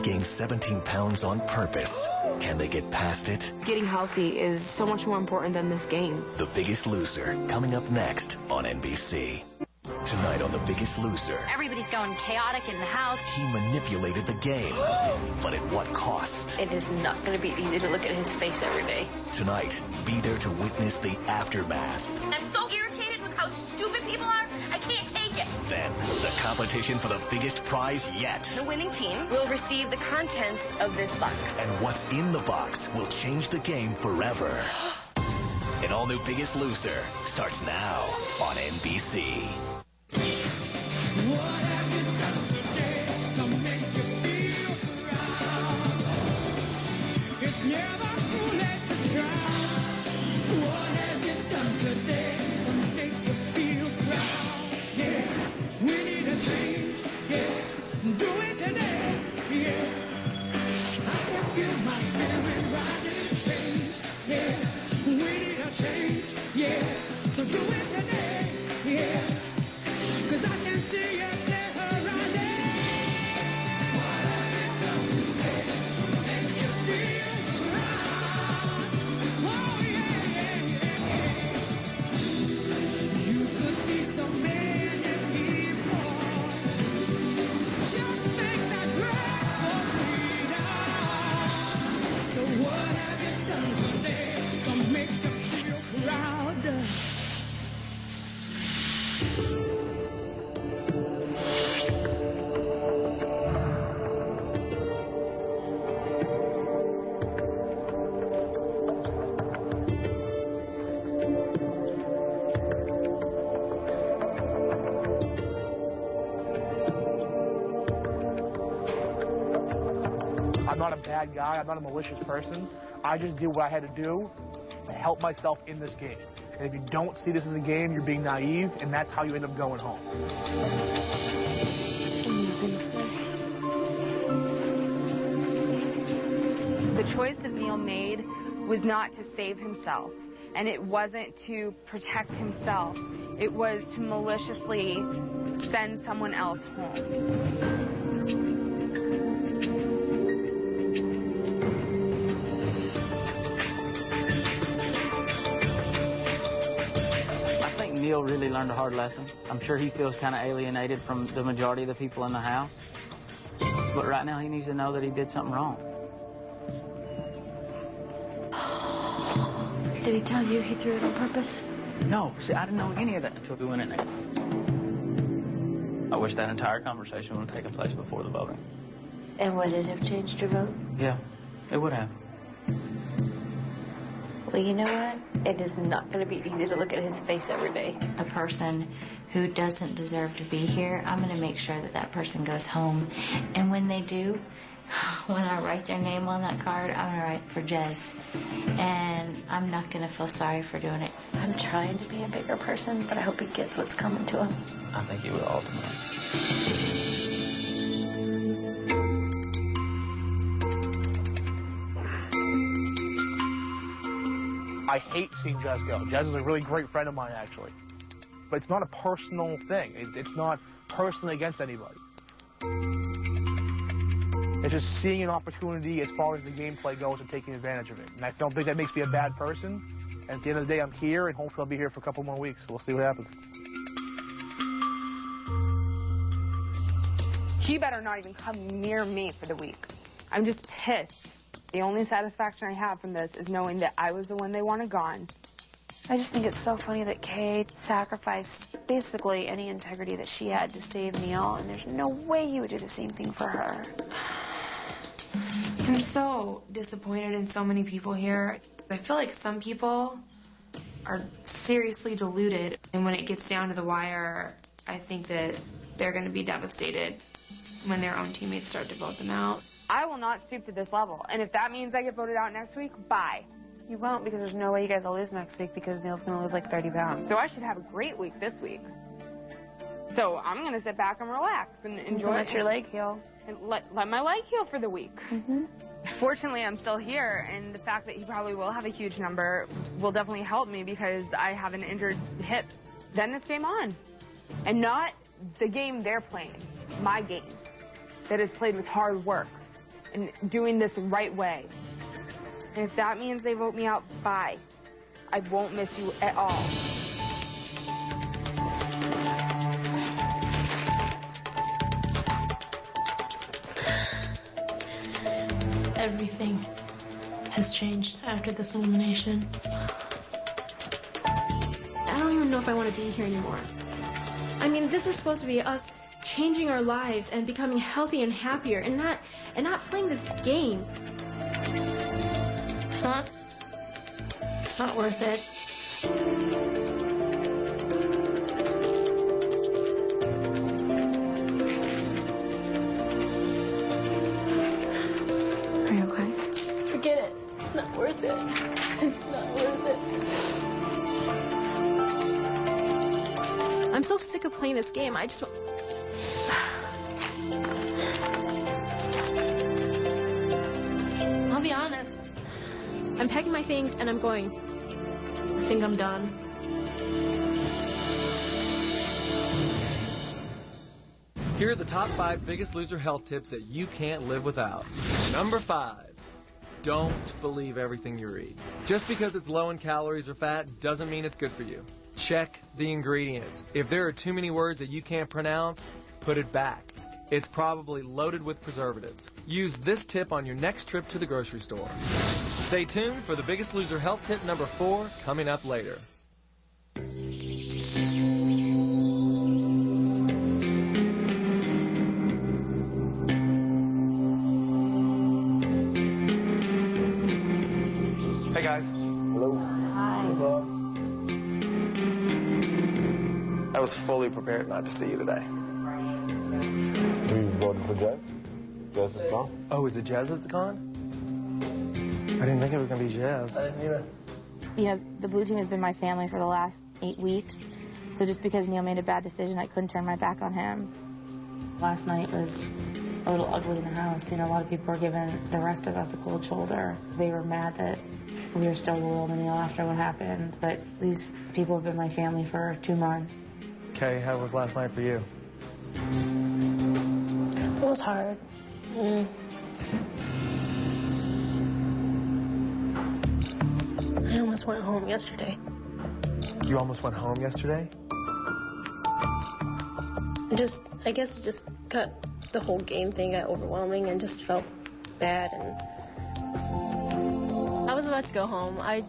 gained 17 pounds on purpose. Can they get past it? Getting healthy is so much more important than this game. The Biggest Loser, coming up next on NBC. Tonight on The Biggest Loser. Everybody's going chaotic in the house. He manipulated the game, but at what cost? It is not going to be easy to look at his face every day. Tonight, be there to witness the aftermath. I'm so irritated with how stupid people are, I can't take it. Then, the competition for the biggest prize yet. The winning team will receive the contents of this box. And what's in the box will change the game forever. An all-new Biggest Loser starts now on NBC. What have you done today to make you feel proud? It's never too late to try. What have you done today to make you feel proud? Yeah, we need a change. Yeah, do it today. Yeah, I can feel my spirit rising and change. Yeah, we need a change. Yeah, so do it today. Yeah. 'Cause I can see it there rising. What have you done today to make you feel proud? Oh, yeah, yeah, yeah. You could be so many people. Just make that break for freedom. So what have you done today to make you feel proud? I'm not a bad guy. I'm not a malicious person. I just did what I had to do to help myself in this game. And if you don't see this as a game, you're being naive, and that's how you end up going home. The choice that Neil made was not to save himself, and it wasn't to protect himself. It was to maliciously send someone else home. Neil really learned a hard lesson. I'm sure he feels kind of alienated from the majority of the people in the house. But right now he needs to know that he did something wrong. Did he tell you he threw it on purpose? No, see, I didn't know any of that until we went in there. I wish that entire conversation would have taken place before the voting. And would it have changed your vote? Yeah, it would have. Well, you know what? It is not going to be easy to look at his face every day. A person who doesn't deserve to be here, I'm going to make sure that that person goes home. And when they do, when I write their name on that card, I'm going to write for Jez. And I'm not going to feel sorry for doing it. I'm trying to be a bigger person, but I hope he gets what's coming to him. I think he will ultimately. I hate seeing Jez go. Jez is a really great friend of mine, actually. But it's not a personal thing. It's not personally against anybody. It's just seeing an opportunity as far as the gameplay goes and taking advantage of it. And I don't think that makes me a bad person. And at the end of the day, I'm here, and hopefully I'll be here for a couple more weeks. We'll see what happens. He better not even come near me for the week. I'm just pissed. The only satisfaction I have from this is knowing that I was the one they wanted gone. I just think it's so funny that Kay sacrificed basically any integrity that she had to save Neil, and there's no way he would do the same thing for her. I'm so disappointed in so many people here. I feel like some people are seriously deluded, and when it gets down to the wire, I think that they're going to be devastated when their own teammates start to vote them out. I will not stoop to this level, and if that means I get voted out next week, bye. You won't, because there's no way you guys will lose next week because Neil's going to lose like 30 pounds. So I should have a great week this week. So I'm going to sit back and relax and enjoy Let your leg heal. And let my leg heal for the week. Mm-hmm. Fortunately, I'm still here, and the fact that he probably will have a huge number will definitely help me because I have an injured hip. Then it's game on. And not the game they're playing, my game, that is played with hard work and doing this the right way. And if that means they vote me out, bye. I won't miss you at all. Everything has changed after this elimination. I don't even know if I want to be here anymore. I mean, this is supposed to be us changing our lives and becoming healthy and happier, and not playing this game. It's not worth it. Are you okay? Forget it. It's not worth it. It's not worth it. I'm so sick of playing this game. I just want... I'll be honest. I'm packing my things and I'm going. I think I'm done. Here are the top 5 Biggest Loser health tips that you can't live without. Number 5, don't believe everything you read. Just because it's low in calories or fat doesn't mean it's good for you. Check the ingredients. If there are too many words that you can't pronounce, put it back. It's probably loaded with preservatives. Use this tip on your next trip to the grocery store. Stay tuned for the Biggest Loser health tip number 4 coming up later. Hey guys. Hello. Hi. I was fully prepared not to see you today. We voted for Jez? Jez is gone? Oh, is it Jez that's gone? I didn't think it was going to be Jez. I didn't either. You know, the blue team has been my family for the last 8 weeks. So just because Neil made a bad decision, I couldn't turn my back on him. Last night was a little ugly in the house. You know, a lot of people were giving the rest of us a cold shoulder. They were mad that we were still loyal to Neil after what happened. But these people have been my family for 2 months. Kay, how was last night for you? It was hard. I almost went home yesterday. You almost went home yesterday? I guess it just got, the whole game thing got overwhelming and just felt bad. And I was about to go home. I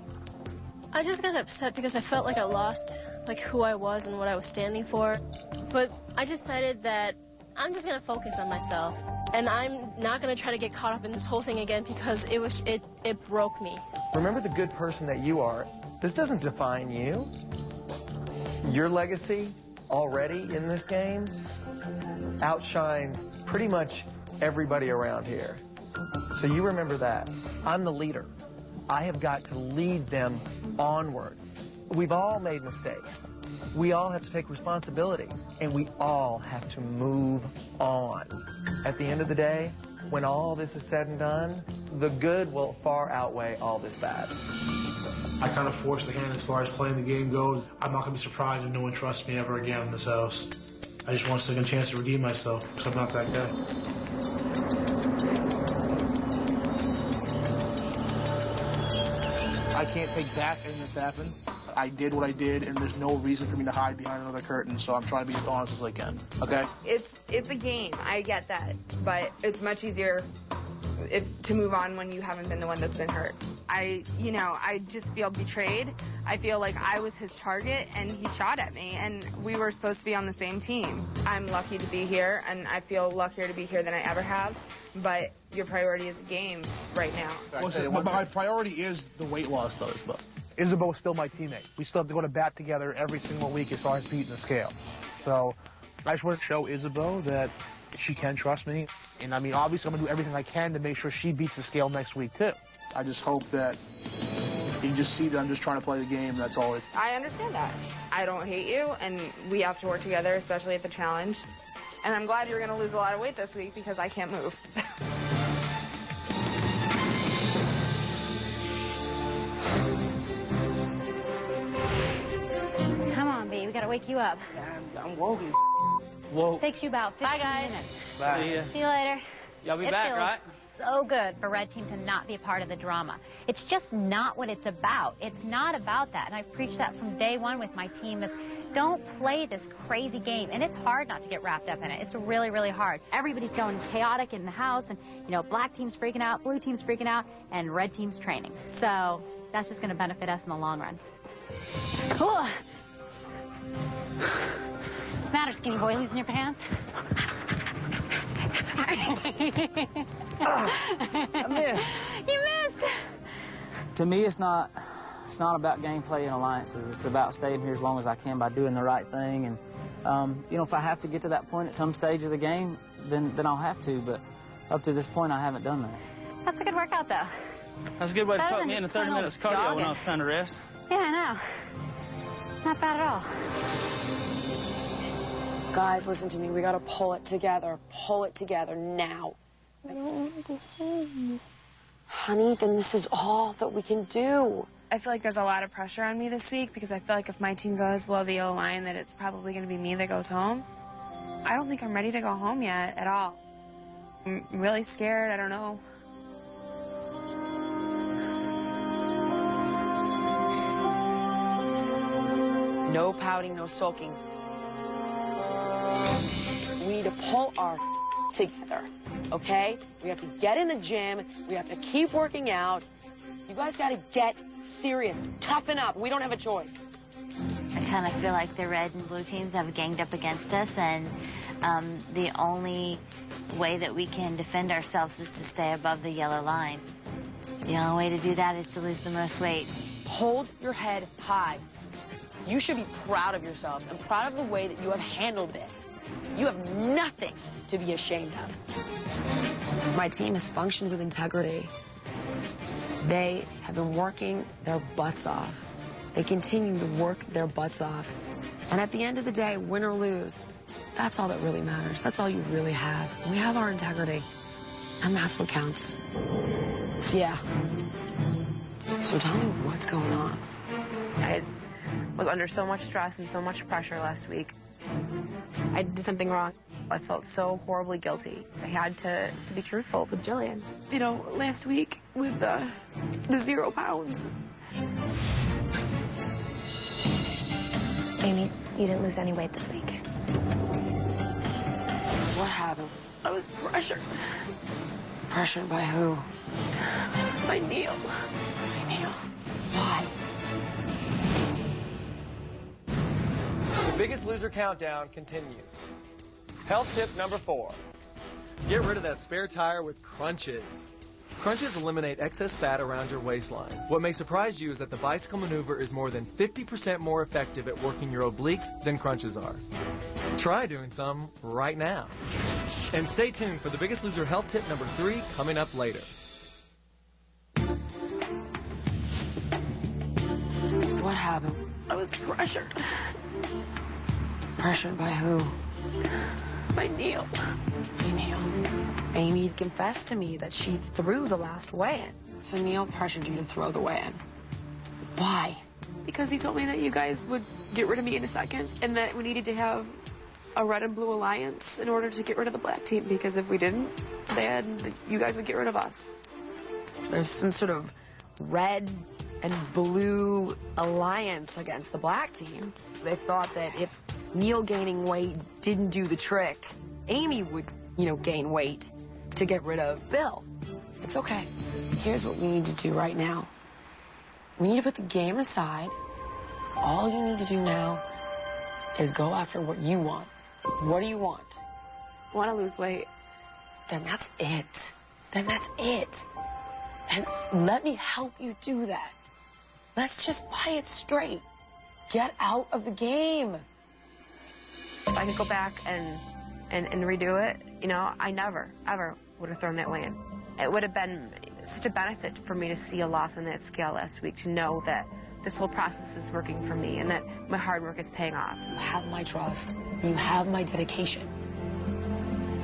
just got upset because I felt like I lost like who I was and what I was standing for. But I decided that I'm just gonna focus on myself. And I'm not gonna try to get caught up in this whole thing again because it broke me. Remember the good person that you are. This doesn't define you. Your legacy already in this game outshines pretty much everybody around here. So you remember that. I'm the leader. I have got to lead them onward. We've all made mistakes. We all have to take responsibility, and we all have to move on. At the end of the day, when all this is said and done, the good will far outweigh all this bad. I kind of forced the hand as far as playing the game goes. I'm not going to be surprised if no one trusts me ever again in this house. I just want a second chance to redeem myself, because I'm not that guy. I can't take back anything that's happened. I did what I did, and there's no reason for me to hide behind another curtain, so I'm trying to be as honest as I can, okay? It's a game, I get that, but it's much easier to move on when you haven't been the one that's been hurt. I just feel betrayed. I feel like I was his target, and he shot at me, and we were supposed to be on the same team. I'm lucky to be here, and I feel luckier to be here than I ever have, but your priority is the game right now. But my priority is the weight loss, though, Isabel. Isabel is still my teammate. We still have to go to bat together every single week as far as beating the scale. So I just want to show Isabel that she can trust me. And, I mean, obviously, I'm going to do everything I can to make sure she beats the scale next week, too. I just hope that you just see that I'm just trying to play the game. That's all it is. I understand that. I don't hate you, and we have to work together, especially at the challenge. And I'm glad you're going to lose a lot of weight this week because I can't move. Come on, B. We gotta wake you up. I'm woke. Takes you about 15 minutes. Bye. See you later. Y'all be It back, feels right? so good for Red Team to not be a part of the drama. It's just not what it's about. It's not about that. And I've preached that from day one with my team. Is don't play this crazy game. And it's hard not to get wrapped up in it. It's really, really hard. Everybody's going chaotic in the house, and, you know, black team's freaking out, blue team's freaking out, and red team's training. So that's just going to benefit us in the long run. Cool. What's the matter, skinny boy? Losing your pants? I missed. You missed. To me, it's not about gameplay and alliances. It's about staying here as long as I can by doing the right thing. And, you know, if I have to get to that point at some stage of the game, then I'll have to. But up to this point, I haven't done that. That's a good workout, though. That's a good way to Better tuck than me into just 30 plain old minutes cardio when jogging. I was trying to rest. Yeah, I know. Not bad at all. Guys, listen to me. We gotta pull it together. Pull it together now. I don't want to go home. Honey, then this is all that we can do. I feel like there's a lot of pressure on me this week because I feel like if my team goes below the O-line, that it's probably going to be me that goes home. I don't think I'm ready to go home yet at all. I'm really scared. I don't know. No pouting, no sulking. We need to pull our together, okay? We have to get in the gym. We have to keep working out. You guys got to get serious. Toughen up. We don't have a choice. I kind of feel like the red and blue teams have ganged up against us, and the only way that we can defend ourselves is to stay above the yellow line. The only way to do that is to lose the most weight. Hold your head high. You should be proud of yourselves and proud of the way that you have handled this. You have nothing to be ashamed of. My team has functioned with integrity. They have been working their butts off. They continue to work their butts off. And at the end of the day, win or lose, that's all that really matters. That's all you really have. We have our integrity, and that's what counts. Yeah. So tell me what's going on. I was under so much stress and so much pressure last week. I did something wrong. I felt so horribly guilty. I had to be truthful with Jillian. You know, last week with the 0 pounds. Amy, you didn't lose any weight this week. What happened? I was pressured. Pressured by who? By Neil. By Neil. Why? The Biggest Loser countdown continues. Health tip number 4. Get rid of that spare tire with Crunches. Crunches eliminate excess fat around your waistline. What may surprise you is that the bicycle maneuver is more than 50% more effective at working your obliques than Crunches are. Try doing some right now. And stay tuned for the Biggest Loser health tip number 3 coming up later. What happened? I was pressured. Pressured by who? By Neil. By Neil. Amy confessed to me that she threw the last weigh-in. So Neil pressured you to throw the weigh-in. Why? Because he told me that you guys would get rid of me in a second and that we needed to have a red and blue alliance in order to get rid of the black team, because if we didn't, then you guys would get rid of us. There's some sort of red and blue alliance against the black team. They thought that if Neil gaining weight didn't do the trick, Amy would, gain weight to get rid of Bill. It's okay. Here's what we need to do right now. We need to put the game aside. All you need to do now is go after what you want. What do you want? I want to lose weight. Then that's it. Then that's it. And let me help you do that. Let's just play it straight. Get out of the game. If I could go back and redo it, I never, ever would have thrown that weigh in. It would have been such a benefit for me to see a loss on that scale last week, to know that this whole process is working for me and that my hard work is paying off. You have my trust. You have my dedication.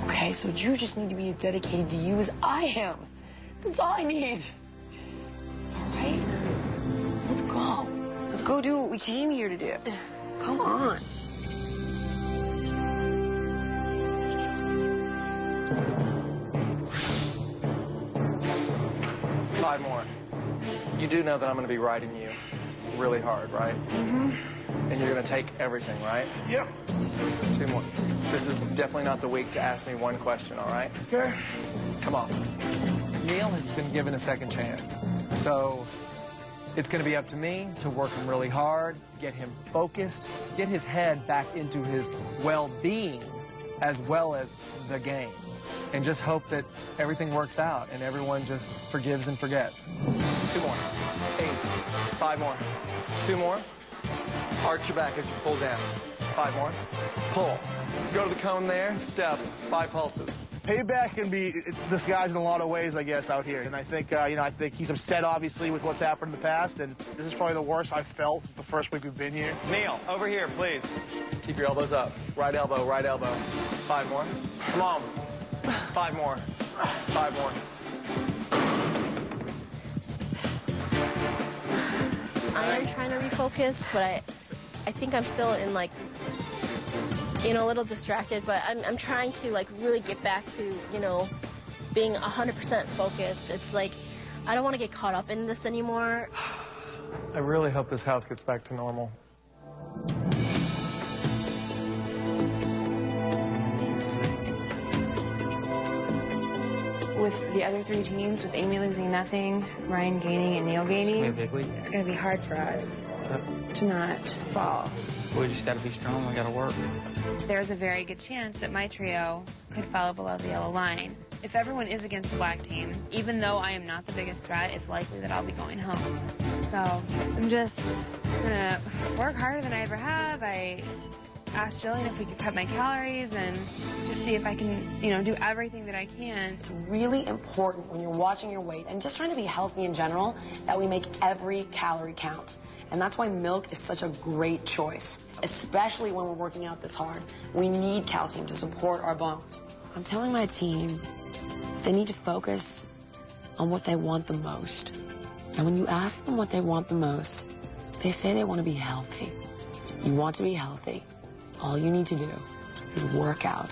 Okay, so you just need to be as dedicated to you as I am. That's all I need. All right? Let's go. Let's go do what we came here to do. Come on. 5 more. You do know that I'm going to be riding you really hard, right? Mm-hmm. And you're going to take everything, right? Yep. 2 more. This is definitely not the week to ask me one question, all right? Okay. Come on. Neil has been given a second chance. So it's going to be up to me to work him really hard, get him focused, get his head back into his well-being as well as the game. And just hope that everything works out and everyone just forgives and forgets. 2 more. 8. 5 more. 2 more. Arch your back as you pull down. 5 more. Pull. Go to the cone there. Step. 5 pulses. Payback can be disguised in a lot of ways, I guess, out here. And I think, I think he's upset, obviously, with what's happened in the past. And this is probably the worst I've felt the first week we've been here. Neil, over here, please. Keep your elbows up. Right elbow, right elbow. 5 more. Come on. 5 more. 5 more. I am trying to refocus, but I think I'm still in, like, a little distracted, but I'm trying to, like, really get back to, being 100% focused. It's like, I don't want to get caught up in this anymore. I really hope this house gets back to normal. With the other 3 teams, with Amy losing nothing, Ryan gaining, and Neil gaining, it's going to be hard for us to not fall. We just got to be strong. We got to work. There's a very good chance that my trio could fall below the yellow line. If everyone is against the black team, even though I am not the biggest threat, it's likely that I'll be going home. So I'm just going to work harder than I ever have. I asked Jillian if we could cut my calories and just see if I can, do everything that I can. It's really important when you're watching your weight and just trying to be healthy in general that we make every calorie count. And that's why milk is such a great choice, especially when we're working out this hard. We need calcium to support our bones. I'm telling my team they need to focus on what they want the most. And when you ask them what they want the most, they say they want to be healthy. You want to be healthy. All you need to do is work out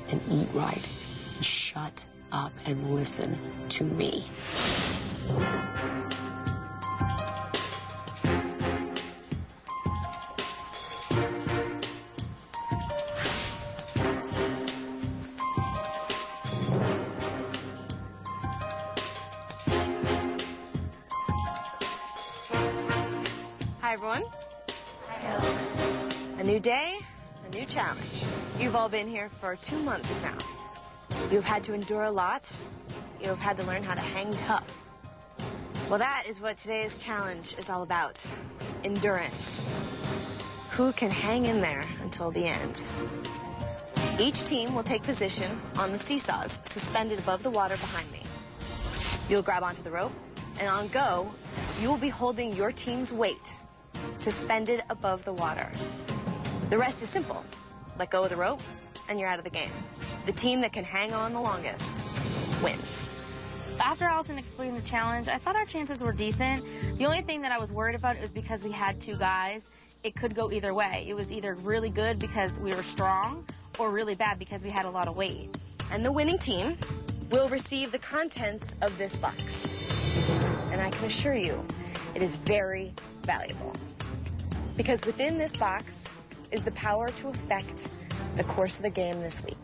and eat right and shut up and listen to me. Hi, everyone. A new day, a new challenge. You've all been here for 2 months now. You've had to endure a lot. You've had to learn how to hang tough. Well, that is what today's challenge is all about. Endurance. Who can hang in there until the end? Each team will take position on the seesaws suspended above the water behind me. You'll grab onto the rope, and on go, you will be holding your team's weight suspended above the water. The rest is simple. Let go of the rope, and you're out of the game. The team that can hang on the longest wins. After Allison explained the challenge, I thought our chances were decent. The only thing that I was worried about was because we had 2 guys, it could go either way. It was either really good because we were strong or really bad because we had a lot of weight. And the winning team will receive the contents of this box. And I can assure you, it is very valuable. Because within this box is the power to affect the course of the game this week.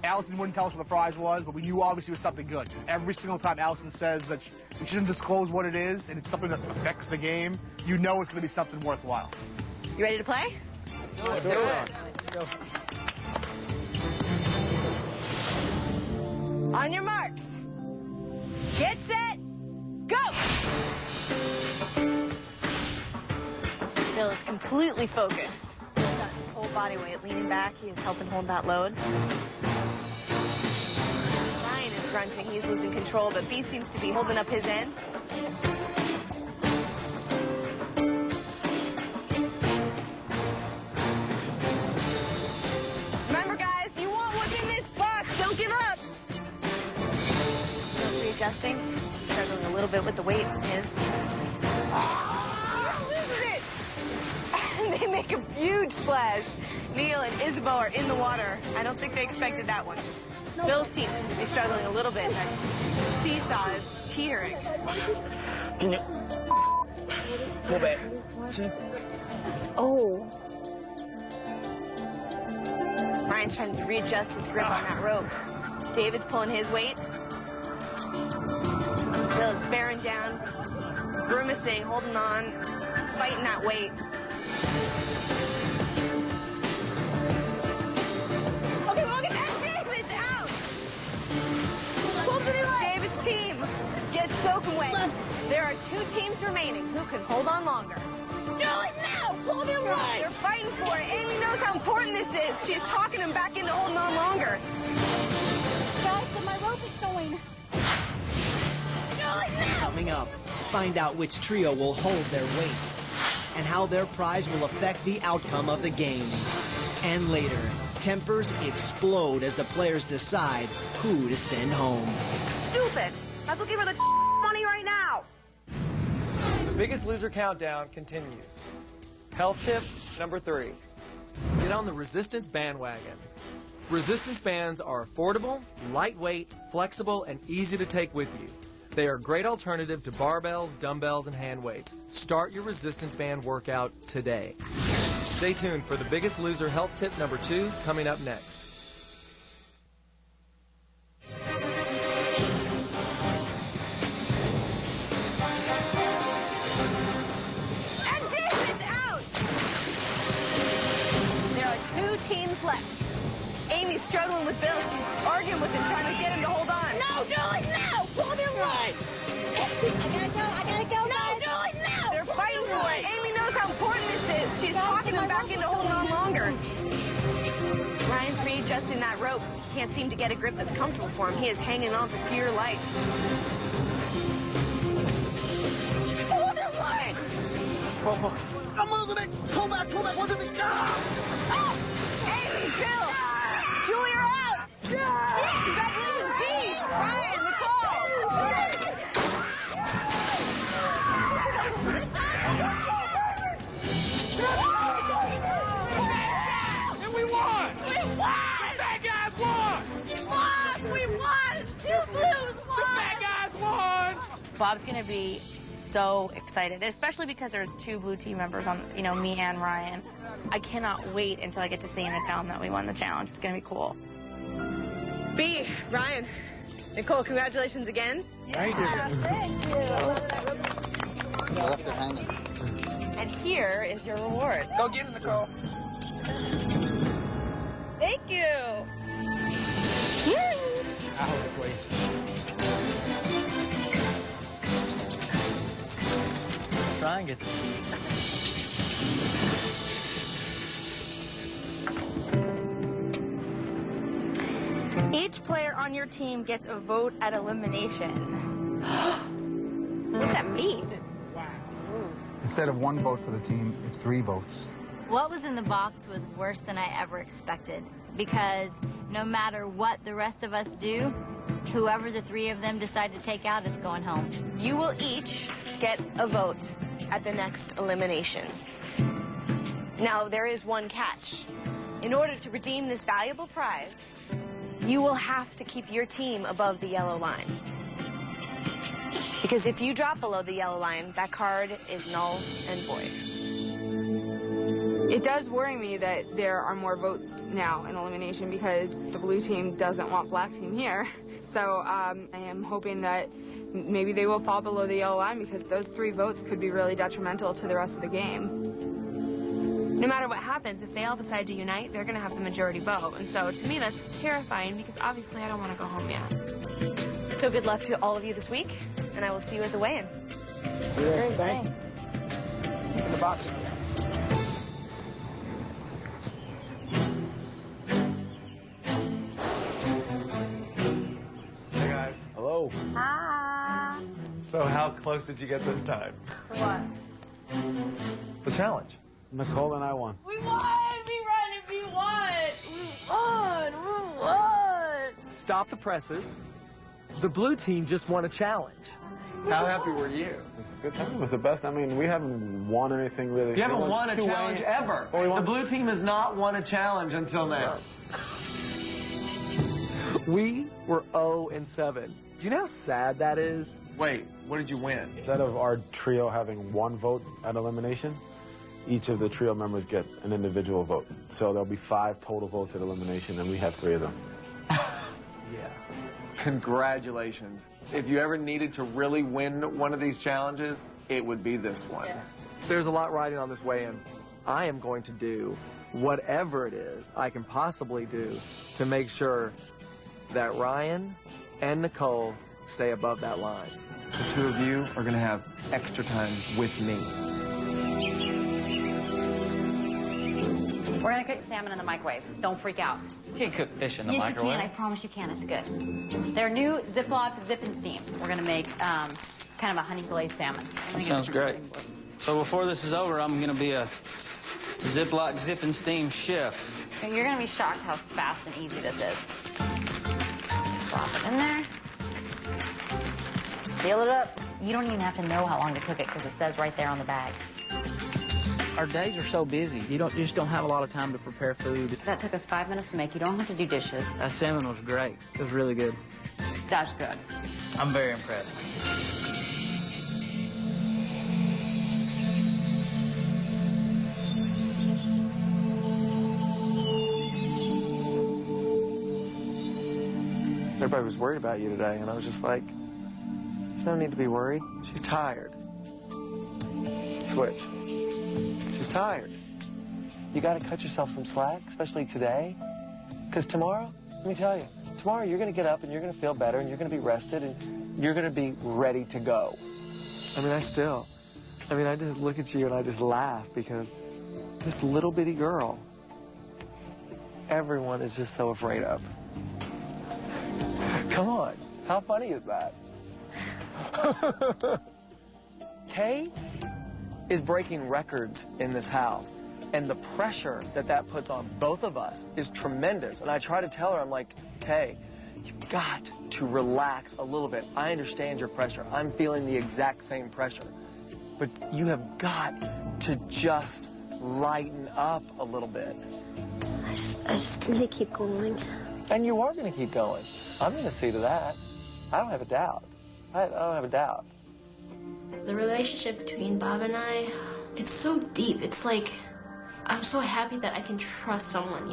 Allison wouldn't tell us what the prize was, but we knew obviously it was something good. Every single time Allison says that she doesn't disclose what it is, and it's something that affects the game, you know it's going to be something worthwhile. You ready to play? Let's do it. Let's go. On your marks. Get set. Go! Bill is completely focused. He's got his whole body weight leaning back. He is helping hold that load. Ryan is grunting. He's losing control, but B seems to be holding up his end. Remember, guys, you want what's in this box. Don't give up. Bill's readjusting. Seems to be struggling a little bit with the weight on his. They make a huge splash. Neil and Isabeau are in the water. I don't think they expected that one. Bill's team seems to be struggling a little bit. That seesaw is teetering. Can you go back? Oh. Ryan's trying to readjust his grip on that rope. David's pulling his weight. Bill is bearing down, grimacing, holding on, fighting that weight. Okay, Logan, and David's out! David's team gets soaking wet. There are 2 teams remaining. Who can hold on longer? Do it now! Hold him right! They're fighting for it. Amy knows how important this is. She's talking him back into holding on longer. Guys, my rope is going. Coming up, find out which trio will hold their weight and how their prize will affect the outcome of the game. And later, tempers explode as the players decide who to send home. Stupid! I was looking for the money right now. The Biggest Loser countdown continues. Health tip number 3. Get on the Resistance bandwagon. Resistance bands are affordable, lightweight, flexible, and easy to take with you. They are a great alternative to barbells, dumbbells, and hand weights. Start your resistance band workout today. Stay tuned for the Biggest Loser health tip number 2 coming up next. And David's out! There are 2 teams left. Amy's struggling with Bill. She's arguing with him, trying to get him to hold on. No, do it now! Hold him right! I gotta go, No, do it now! They're fighting for it. Amy knows how important this is. She's talking him back into holding on longer. Ryan's readjusting that rope. He can't seem to get a grip that's comfortable for him. He is hanging on for dear life. Hold him right! I'm losing it. Pull back. What is it? Oh! Amy, Bill! Julie, you're out! Yeah! Congratulations, B! Ryan, Nicole! And we won! We won! The bad guys won! We won! 2 Blues won! The bad guys won! Bob's gonna be so excited, especially because there's 2 blue team members on, me and Ryan. I cannot wait until I get to see him and tell him that we won the challenge. It's gonna be cool. B, Ryan, Nicole, congratulations again. Thank you. Thank you. I left it hanging. And here is your reward. Go get it, Nicole. Thank you. Try and get this. Each player on your team gets a vote at elimination. What's that mean? Instead of 1 vote for the team, it's 3 votes. What was in the box was worse than I ever expected, because no matter what the rest of us do, whoever the 3 of them decide to take out is going home. You will each get a vote at the next elimination. Now, there is one catch. In order to redeem this valuable prize, you will have to keep your team above the yellow line. Because if you drop below the yellow line, that card is null and void. It does worry me that there are more votes now in elimination because the blue team doesn't want black team here. So I am hoping that maybe they will fall below the yellow line because those 3 votes could be really detrimental to the rest of the game. No matter what happens, if they all decide to unite, they're going to have the majority vote. And so to me, that's terrifying because obviously I don't want to go home yet. So good luck to all of you this week, and I will see you at the weigh-in. Thanks. In the box. Hey, guys. Hello. Hi. So how close did you get this time? What? The challenge. Nicole and I won. We won! We won! We won! Stop the presses. The blue team just won a challenge. How happy were you? It's a good time. It was the best. I mean, we haven't won anything really. You haven't won a challenge ever. The blue team has not won a challenge until now. We were 0-7. Do you know how sad that is? Wait, what did you win? Instead of our trio having one vote at elimination, each of the trio members get an individual vote. So there'll be 5 total votes at elimination, and we have 3 of them. Yeah. Congratulations. If you ever needed to really win one of these challenges, it would be this one. Yeah. There's a lot riding on this weigh-in. I am going to do whatever it is I can possibly do to make sure that Ryan and Nicole stay above that line. The 2 of you are going to have extra time with me. We're going to cook salmon in the microwave. Don't freak out. You can't cook fish in the microwave. Yes, you can. I promise you can. It's good. They're new Ziploc Zip and Steams. We're going to make kind of a honey filleted salmon. That sounds great. So before this is over, I'm going to be a Ziploc Zip and Steam chef. You're going to be shocked how fast and easy this is. Drop it in there. Seal it up. You don't even have to know how long to cook it because it says right there on the bag. Our days are so busy. You just don't have a lot of time to prepare food. That took us 5 minutes to make. You don't have to do dishes. That salmon was great. It was really good. That's good. I'm very impressed. Everybody was worried about you today, and I was just like, there's no need to be worried. She's tired. Switch. She's tired. You got to cut yourself some slack, especially today. Because tomorrow, let me tell you, tomorrow you're going to get up and you're going to feel better and you're going to be rested and you're going to be ready to go. I just look at you and I just laugh because this little bitty girl, everyone is just so afraid of. Come on, how funny is that? Kay is breaking records in this house, and the pressure that puts on both of us is tremendous. And I try to tell her, I'm like, Kay, you've got to relax a little bit. I understand your pressure. I'm feeling the exact same pressure. But you have got to just lighten up a little bit. I just need to keep going. And you are going to keep going. I'm going to see to that. I don't have a doubt. I don't have a doubt. The relationship between Bob and I, it's so deep. It's like, I'm so happy that I can trust someone,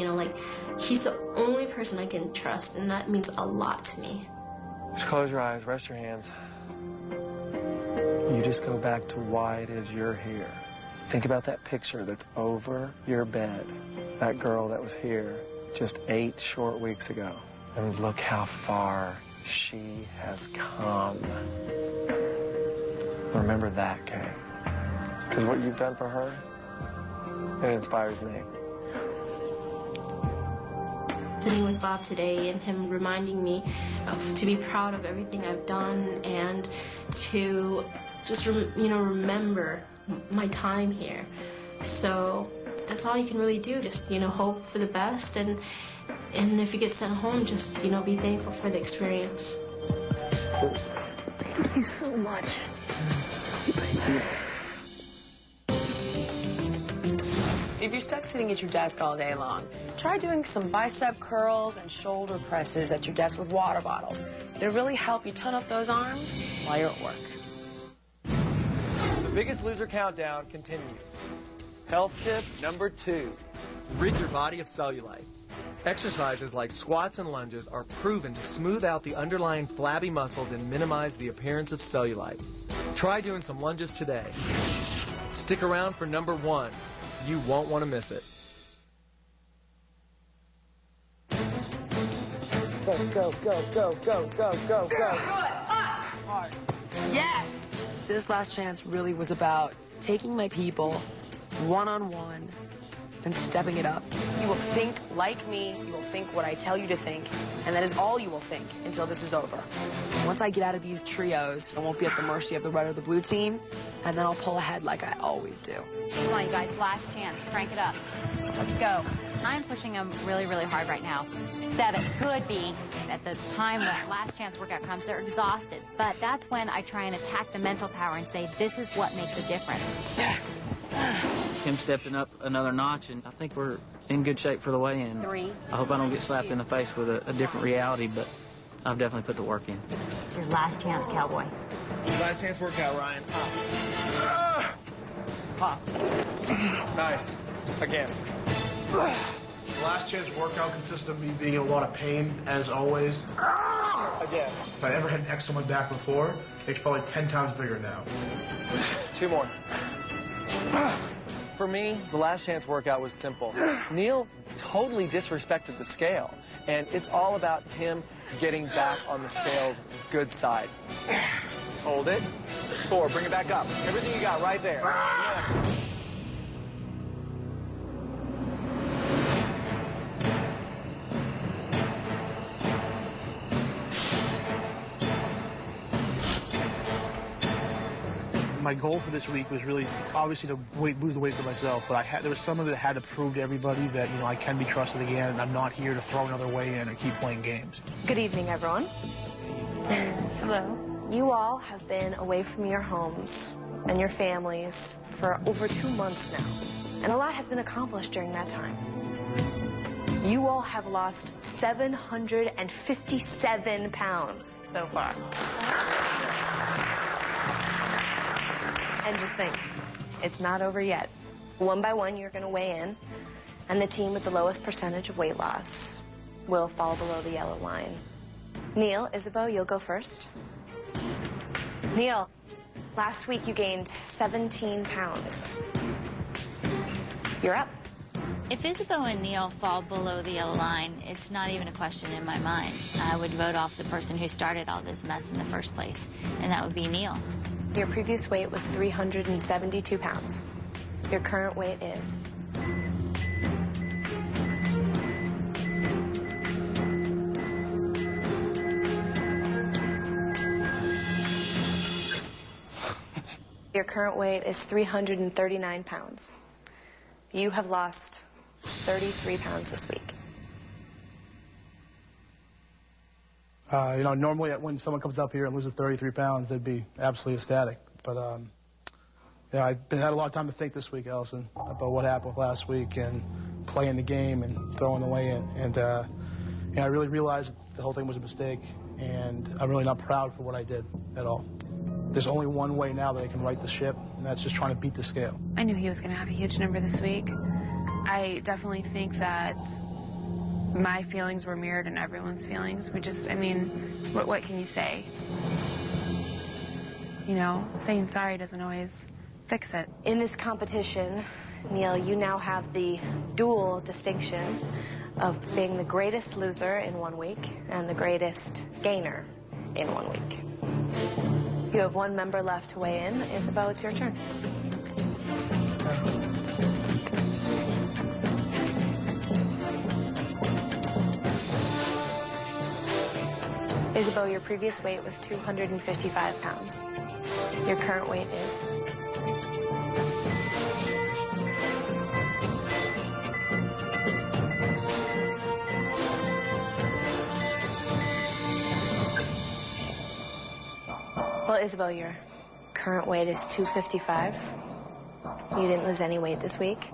he's the only person I can trust, and that means a lot to me. Just close your eyes, rest your hands. You just go back to why it is you're here. Think about that picture that's over your bed. That girl that was here just 8 short weeks ago. And look how far she has come. Remember that, Kay. Because what you've done for her, it inspires me. Sitting with Bob today and him reminding me to be proud of everything I've done and to just, remember my time here. So that's all you can really do, just, hope for the best. And if you get sent home, just, be thankful for the experience. Thank you so much. If you're stuck sitting at your desk all day long, try doing some bicep curls and shoulder presses at your desk with water bottles. It'll really help you tone up those arms while you're at work. The Biggest Loser Countdown continues. Health tip number 2. Rid your body of cellulite. Exercises like squats and lunges are proven to smooth out the underlying flabby muscles and minimize the appearance of cellulite. Try doing some lunges today. Stick around for number 1. You won't want to miss it. Go, go, go, go, go, go, go, go. Hard. Yes! This last chance really was about taking my people one-on-one and stepping it up. You will think like me, you will think what I tell you to think, and that is all you will think until this is over. Once I get out of these trios, I won't be at the mercy of the red or the blue team, and then I'll pull ahead like I always do. Come on, you guys, last chance. Crank it up. Let's go. I'm pushing them really, really hard right now. 7 could be at the time when last chance workout comes, they're exhausted. But that's when I try and attack the mental power and say, this is what makes a difference. him stepping up another notch, and I think we're in good shape for the weigh-in. 3. I hope I don't get slapped in the face with a different reality, but I've definitely put the work in. It's your last chance, Cowboy. Last chance workout, Ryan. Pop. Nice. Again. The last chance workout consisted of me being in a lot of pain, as always. Again. If I ever had an X on my back before, it's probably 10 times bigger now. 2 more. For me, the last chance workout was simple. Neil totally disrespected the scale, and it's all about him getting back on the scale's good side. Hold it. 4, bring it back up. Everything you got right there. Yeah. My goal for this week was really, obviously, to lose the weight for myself, but there was some of it that had to prove to everybody that, I can be trusted again, and I'm not here to throw another weigh in or keep playing games. Good evening, everyone. Hello. You all have been away from your homes and your families for over 2 months now, and a lot has been accomplished during that time. You all have lost 757 pounds so far. And just think, it's not over yet. One by one, you're going to weigh in, and the team with the lowest percentage of weight loss will fall below the yellow line. Neil, Isabeau, you'll go first. Neil, last week you gained 17 pounds. You're up. If Isabeau and Neil fall below the yellow line, it's not even a question in my mind. I would vote off the person who started all this mess in the first place, and that would be Neil. Your previous weight was 372 pounds. Your current weight is... Your current weight is 339 pounds. You have lost 33 pounds this week. Normally when someone comes up here and loses 33 pounds, they'd be absolutely ecstatic. But, I've had a lot of time to think this week, Allison, about what happened last week and playing the game and throwing the weigh in. And, I really realized that the whole thing was a mistake, and I'm really not proud for what I did at all. There's only one way now that I can right the ship, and that's just trying to beat the scale. I knew he was going to have a huge number this week. I definitely think that my feelings were mirrored in everyone's feelings. What can you say? Saying sorry doesn't always fix it. In this competition, Neil, you now have the dual distinction of being the greatest loser in 1 week and the greatest gainer in 1 week. You have one member left to weigh in. Isabeau, it's your turn. Isabeau, your previous weight was 255 pounds. Your current weight is... Well, Isabeau, your current weight is 255. You didn't lose any weight this week.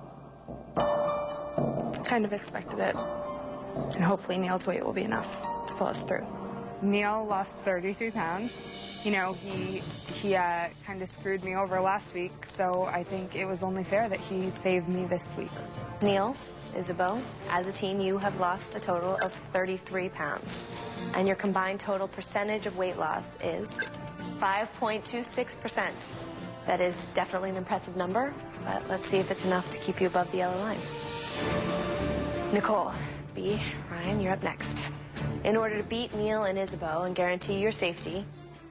Kind of expected it. And hopefully Neil's weight will be enough to pull us through. Neil lost 33 pounds. He kind of screwed me over last week, so I think it was only fair that he saved me this week. Neil, Isabeau, as a team, you have lost a total of 33 pounds. And your combined total percentage of weight loss is 5.26%. That is definitely an impressive number, but let's see if it's enough to keep you above the yellow line. Nicole, B, Ryan, you're up next. In order to beat Neil and Isabeau and guarantee your safety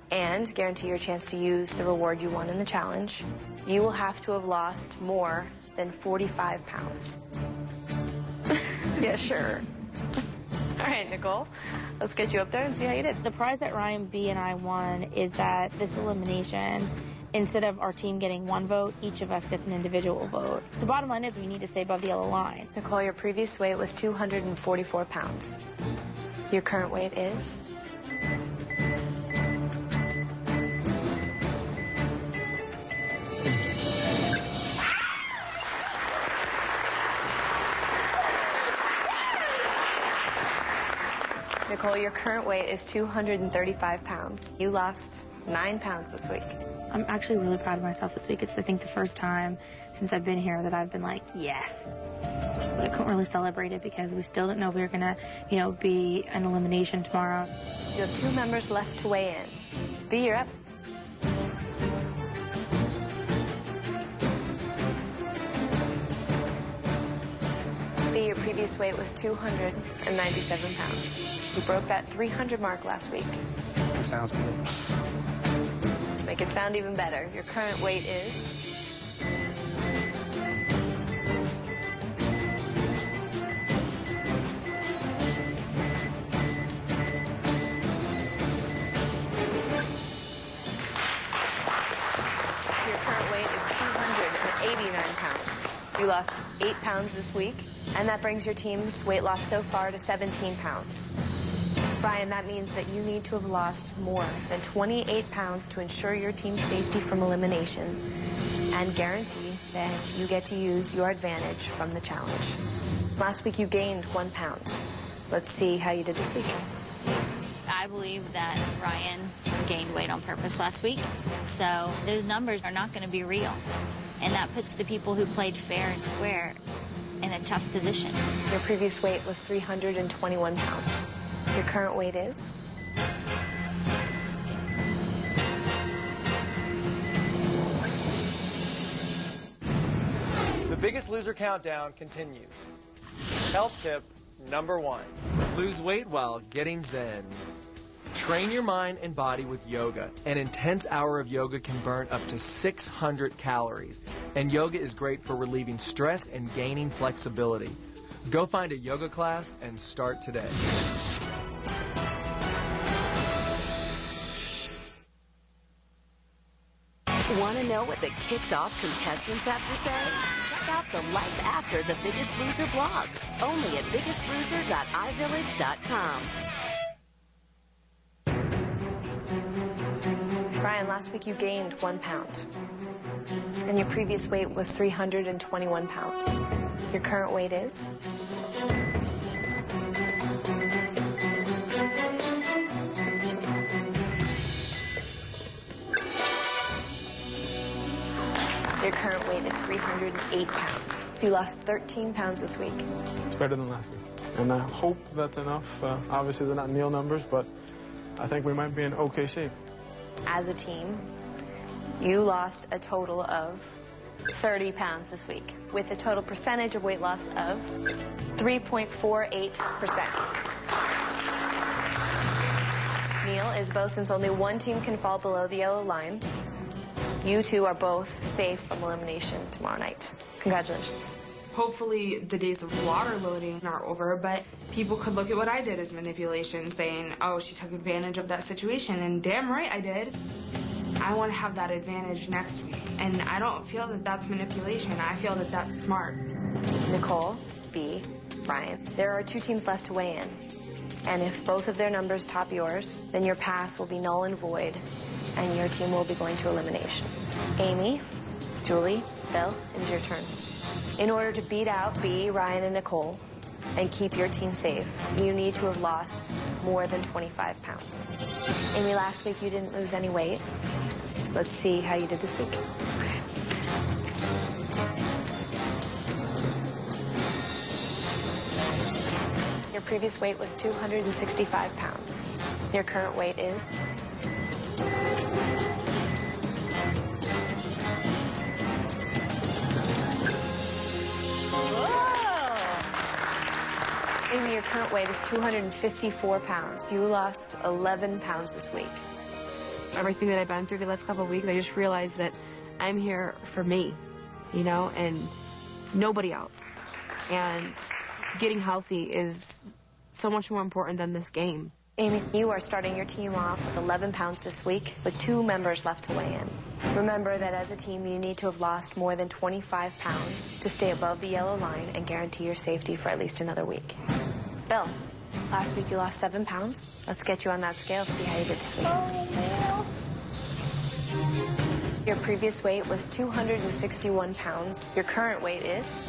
and guarantee your chance to use the reward you won in the challenge, you will have to have lost more than 45 pounds. Yeah, sure. All right, Nicole, let's get you up there and see how you did. The prize that Ryan B and I won is that this elimination, instead of our team getting 1 vote, each of us gets an individual vote. The bottom line is we need to stay above the yellow line. Nicole, your previous weight was 244 pounds. Your current weight is? Nicole, your current weight is 235 pounds. You lost 9 pounds this week. I'm actually really proud of myself this week. It's, I think, the first time since I've been here that I've been like, yes. But I couldn't really celebrate it because we still didn't know if we were going to, be an elimination tomorrow. You have 2 members left to weigh in. B, you're up. B, your previous weight was 297 pounds. You broke that 300 mark last week. That sounds good. Let's make it sound even better. Your current weight is... Your current weight is 289 pounds. You lost 8 pounds this week, and that brings your team's weight loss so far to 17 pounds. Brian, that means that you need to have lost more than 28 pounds to ensure your team's safety from elimination and guarantee that you get to use your advantage from the challenge. Last week you gained 1 pound. Let's see how you did this week. I believe that Ryan gained weight on purpose last week, so those numbers are not going to be real. And that puts the people who played fair and square in a tough position. Your previous weight was 321 pounds. Your current weight is? The Biggest Loser Countdown continues. Health tip number 1. Lose weight while getting zen. Train your mind and body with yoga. An intense hour of yoga can burn up to 600 calories. And yoga is great for relieving stress and gaining flexibility. Go find a yoga class and start today. Want to know what the kicked off contestants have to say? Check out the life after the Biggest Loser blogs, only at biggestloser.ivillage.com. Brian, last week you gained 1 pound. And your previous weight was 321 pounds. Your current weight is? Your current weight is 308 pounds. You lost 13 pounds this week. It's better than last week. And I hope that's enough. Obviously, they're not Neil numbers, but I think we might be in okay shape. As a team, you lost a total of 30 pounds this week, with a total percentage of weight loss of 3.48%. Neil, Isabeau, since only one team can fall below the yellow line, you two are both safe from elimination tomorrow night. Congratulations. Hopefully the days of water loading are over, but people could look at what I did as manipulation, saying, oh, she took advantage of that situation, and damn right I did. I want to have that advantage next week, and I don't feel that that's manipulation. I feel that that's smart. Nicole, B, Brian, there are 2 teams left to weigh in, and if both of their numbers top yours, then your pass will be null and void, and your team will be going to elimination. Amy, Julie, Bill, it's your turn. In order to beat out B, Ryan, and Nicole, and keep your team safe, you need to have lost more than 25 pounds. Amy, last week you didn't lose any weight. Let's see how you did this week. Okay. Your previous weight was 265 pounds. Your current weight is? Amy, your current weight is 254 pounds. You lost 11 pounds this week. Everything that I've been through the last couple of weeks, I just realized that I'm here for me, and nobody else. And getting healthy is so much more important than this game. Amy, you are starting your team off with 11 pounds this week, with 2 members left to weigh in. Remember that as a team, you need to have lost more than 25 pounds to stay above the yellow line and guarantee your safety for at least another week. Bill, last week you lost 7 pounds. Let's get you on that scale, see how you did this week. Your previous weight was 261 pounds. Your current weight is?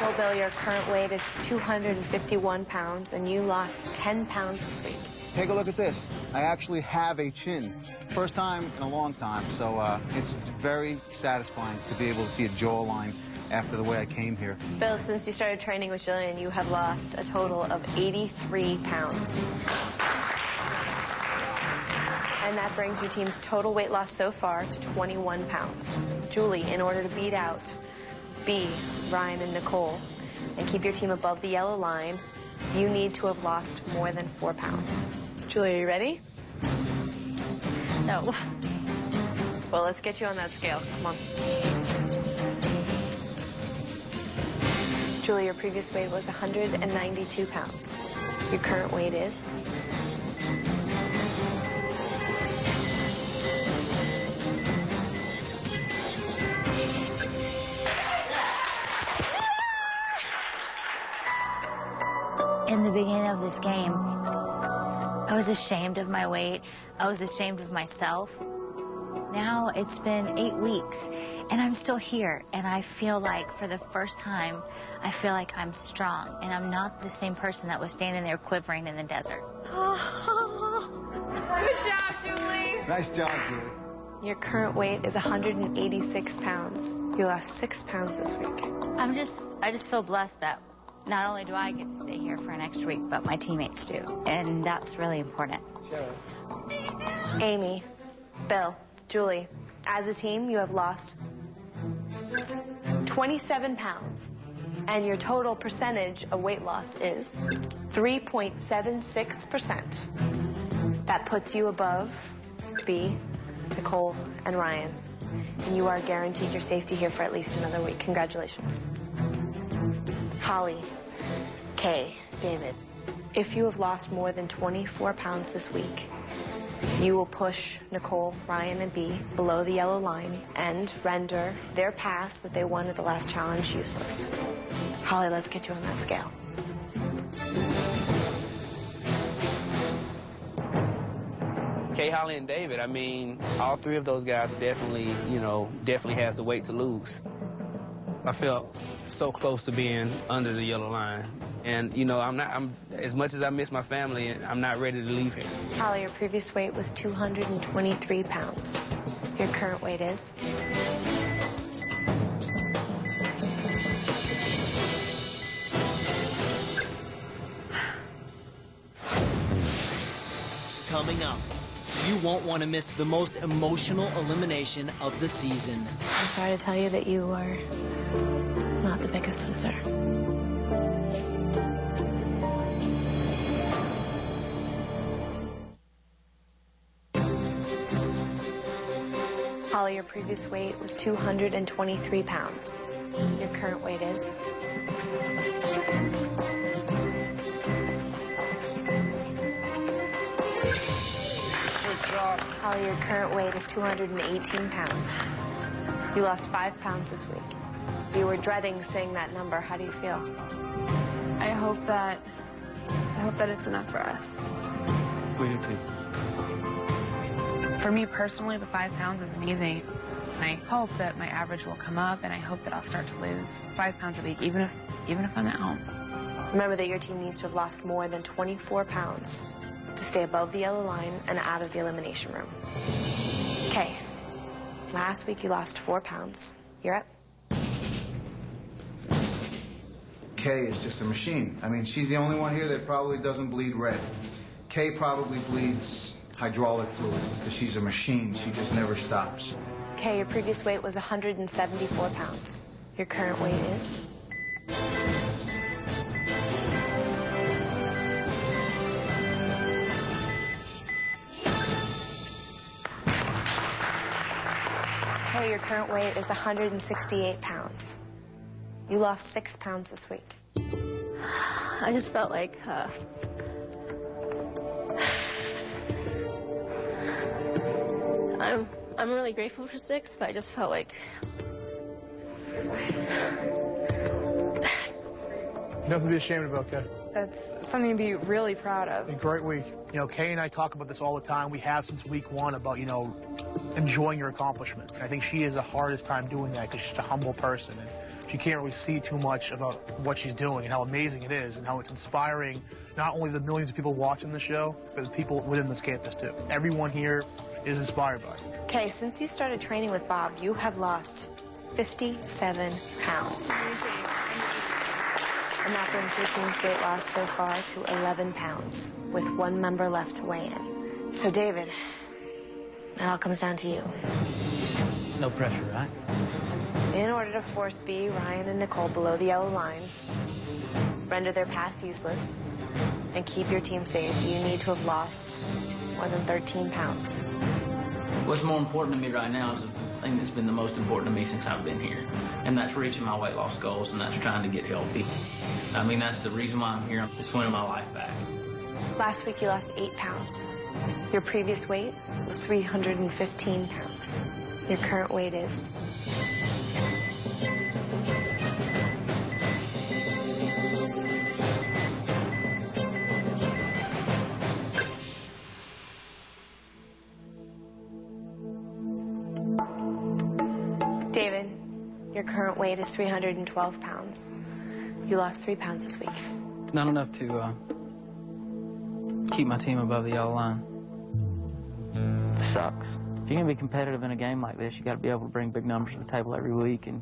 Well, Bill, your current weight is 251 pounds, and you lost 10 pounds this week. Take a look at this. I actually have a chin. First time in a long time, so it's very satisfying to be able to see a jawline after the way I came here. Bill, since you started training with Jillian, you have lost a total of 83 pounds. And that brings your team's total weight loss so far to 21 pounds. Julie, in order to beat out B, Ryan, and Nicole, and keep your team above the yellow line, you need to have lost more than 4 pounds. Julie, are you ready? No. Well, let's get you on that scale. Come on. Julie, your previous weight was 192 pounds. Your current weight is? In the beginning of this game, I was ashamed of my weight. I was ashamed of myself. Now it's been 8 weeks, and I'm still here, and I feel like for the first time, I feel like I'm strong, and I'm not the same person that was standing there quivering in the desert. Good job, Julie. Nice job, Julie. Your current weight is 186 pounds. You lost 6 pounds this week. I just feel blessed that not only do I get to stay here for an extra week, but my teammates do, and that's really important. Amy, Bill, Julie, as a team, you have lost 27 pounds, and your total percentage of weight loss is 3.76%. That puts you above B, Nicole, and Ryan, and you are guaranteed your safety here for at least another week. Congratulations. Holly, Kay, David, if you have lost more than 24 pounds this week, you will push Nicole, Ryan, and B below the yellow line and render their pass that they won at the last challenge useless. Holly, let's get you on that scale. Kay, Holly, and David, I mean, all three of those guys definitely has the weight to lose. I felt so close to being under the yellow line. And, I'm as much as I miss my family, I'm not ready to leave here. Holly, your previous weight was 223 pounds. Your current weight is? Coming up, you won't want to miss the most emotional elimination of the season. I'm sorry to tell you that you are not the biggest loser. Holly, your previous weight was 223 pounds. Your current weight is? Good job. Holly, your current weight is 218 pounds. You lost 5 pounds this week. You were dreading saying that number. How do you feel? I hope that it's enough for us. We do too. For me personally, the 5 pounds is amazing. And I hope that my average will come up, and I hope that I'll start to lose 5 pounds a week, even if I'm at home. Remember that your team needs to have lost more than 24 pounds to stay above the yellow line and out of the elimination room. Okay. Last week you lost 4 pounds. You're up. Kay is just a machine. I mean, she's the only one here that probably doesn't bleed red. Kay probably bleeds hydraulic fluid because she's a machine. She just never stops. Okay, your previous weight was 174 pounds. Your current weight is? Okay, your current weight is 168 pounds. You lost 6 pounds this week. I just felt like I'm really grateful for 6, but I just felt like Nothing to be ashamed about, Kay. That's something to be really proud of. A great week. Kay and I talk about this all the time. We have since week 1 about, enjoying your accomplishments. And I think she has the hardest time doing that because she's just a humble person. And she can't really see too much about what she's doing and how amazing it is and how it's inspiring not only the millions of people watching the show, but the people within this campus too. Everyone here is inspired by it. Okay, since you started training with Bob, you have lost 57 pounds. And that brings your team's weight loss so far to 11 pounds, with one member left to weigh in. So, David, it all comes down to you. No pressure, right? In order to force B, Ryan, and Nicole below the yellow line, render their pass useless, and keep your team safe, you need to have lost more than 13 pounds. What's more important to me right now is the thing that's been the most important to me since I've been here, and that's reaching my weight loss goals, and that's trying to get healthy. I mean, that's the reason why I'm here. It's winning my life back. Last week, you lost 8 pounds. Your previous weight was 315 pounds. Your current weight is... David, your current weight is 312 pounds. You lost 3 pounds this week. Not enough to keep my team above the yellow line. Sucks. If you're going to be competitive in a game like this, you got to be able to bring big numbers to the table every week. And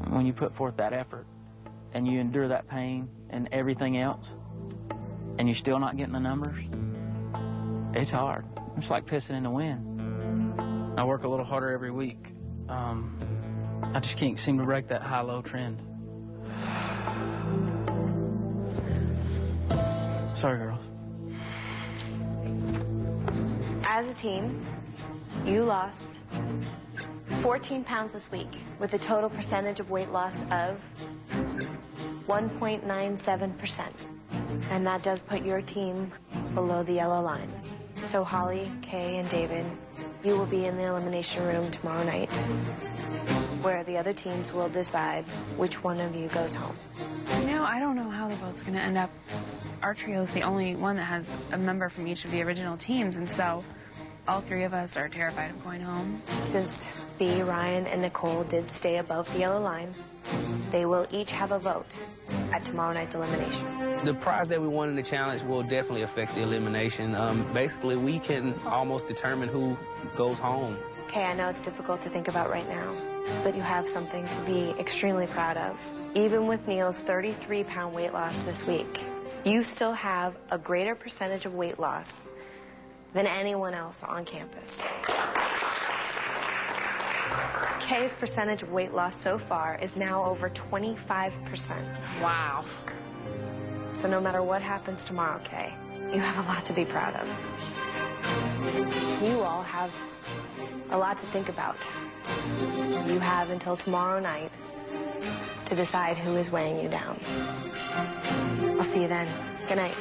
when you put forth that effort and you endure that pain and everything else, and you're still not getting the numbers, it's hard. It's like pissing in the wind. I work a little harder every week. I just can't seem to break that high-low trend. Sorry, girls. As a team, you lost 14 pounds this week with a total percentage of weight loss of 1.97%. And that does put your team below the yellow line. So Holly, Kay, and David, you will be in the elimination room tomorrow night, where the other teams will decide which one of you goes home. You know, I don't know how the vote's going to end up. Our trio is the only one that has a member from each of the original teams, and so all 3 of us are terrified of going home. Since B, Ryan, and Nicole did stay above the yellow line, they will each have a vote at tomorrow night's elimination. The prize that we won in the challenge will definitely affect the elimination. Basically, we can almost determine who goes home. Okay, I know it's difficult to think about right now, but you have something to be extremely proud of. Even with Neil's 33-pound weight loss this week, you still have a greater percentage of weight loss than anyone else on campus. Kay's percentage of weight loss so far is now over 25%. Wow. So no matter what happens tomorrow, Kay, you have a lot to be proud of. You all have a lot to think about. You have until tomorrow night to decide who is weighing you down. I'll see you then. Good night.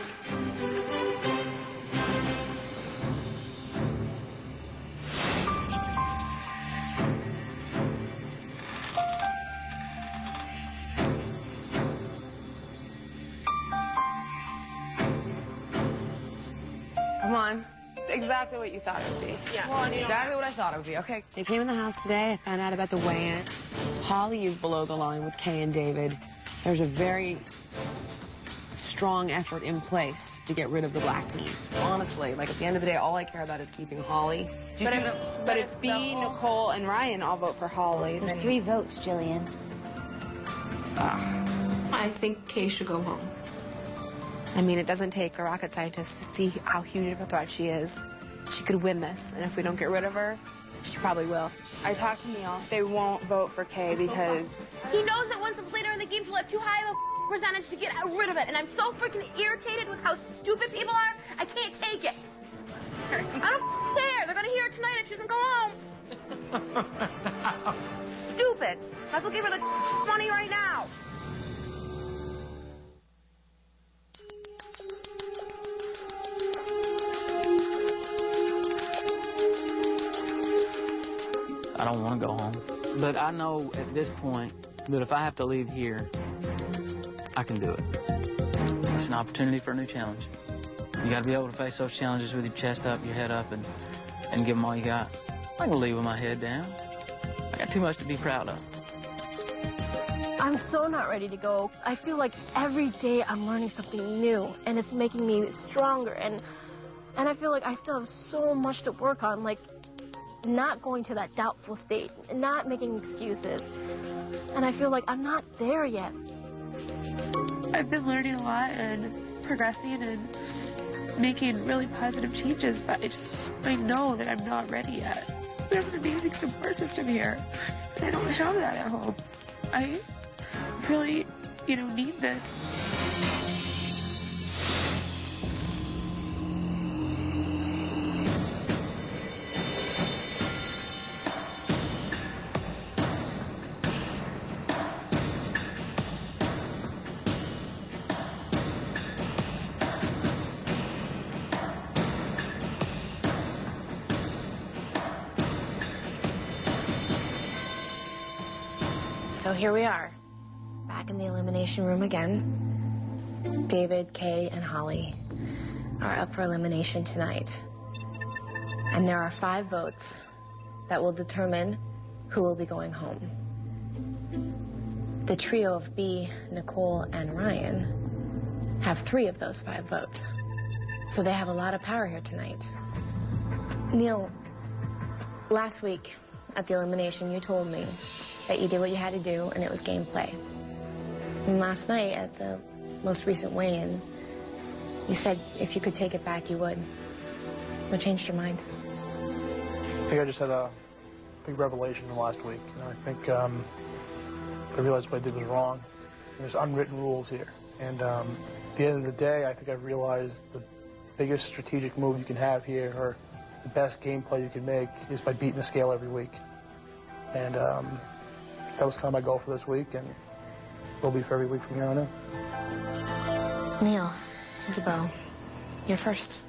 Come on. Exactly what you thought it would be. Yeah. Exactly what I thought it would be. Okay. I came in the house today. I found out about the weigh-in. Holly is below the line with Kay and David. There's a very strong effort in place to get rid of the black team. Honestly, like at the end of the day, all I care about is keeping Holly. But if B, Nicole, and Ryan all vote for Holly, There's then... 3 votes, Jillian. I think Kay should go home. I mean, it doesn't take a rocket scientist to see how huge of a threat she is. She could win this, and if we don't get rid of her, she probably will. I talked to Neil. They won't vote for Kay because... He knows that once it's later in the game, she'll have too high of a percentage to get rid of it, and I'm so freaking irritated with how stupid people are, I can't take it. I don't care. They're gonna hear it tonight if she doesn't go home. Stupid. Might as well give her the money right now. I don't want to go home. But I know at this point that if I have to leave here, I can do it. It's an opportunity for a new challenge. You got to be able to face those challenges with your chest up, your head up, and give them all you got. I can leave with my head down. I got too much to be proud of. I'm so not ready to go. I feel like every day I'm learning something new, and it's making me stronger, and I feel like I still have so much to work on, like not going to that doubtful state, not making excuses. And I feel like I'm not there yet. I've been learning a lot and progressing and making really positive changes, but I know that I'm not ready yet. There's an amazing support system here, and I don't have that at home. I really, need this. So here we are, back in the elimination room again. David, Kay, and Holly are up for elimination tonight. And there are 5 votes that will determine who will be going home. The trio of B, Nicole, and Ryan have 3 of those 5 votes. So they have a lot of power here tonight. Neil, last week at the elimination, you told me that you did what you had to do, and it was gameplay. And last night, at the most recent weigh-in, you said if you could take it back, you would. What changed your mind? I think I just had a big revelation last week. I think I realized what I did was wrong. There's unwritten rules here. And at the end of the day, I think I realized the biggest strategic move you can have here, or the best gameplay you can make, is by beating the scale every week. And that was kind of my goal for this week, and will be for every week from here on in. Neil, Isabeau, you're first.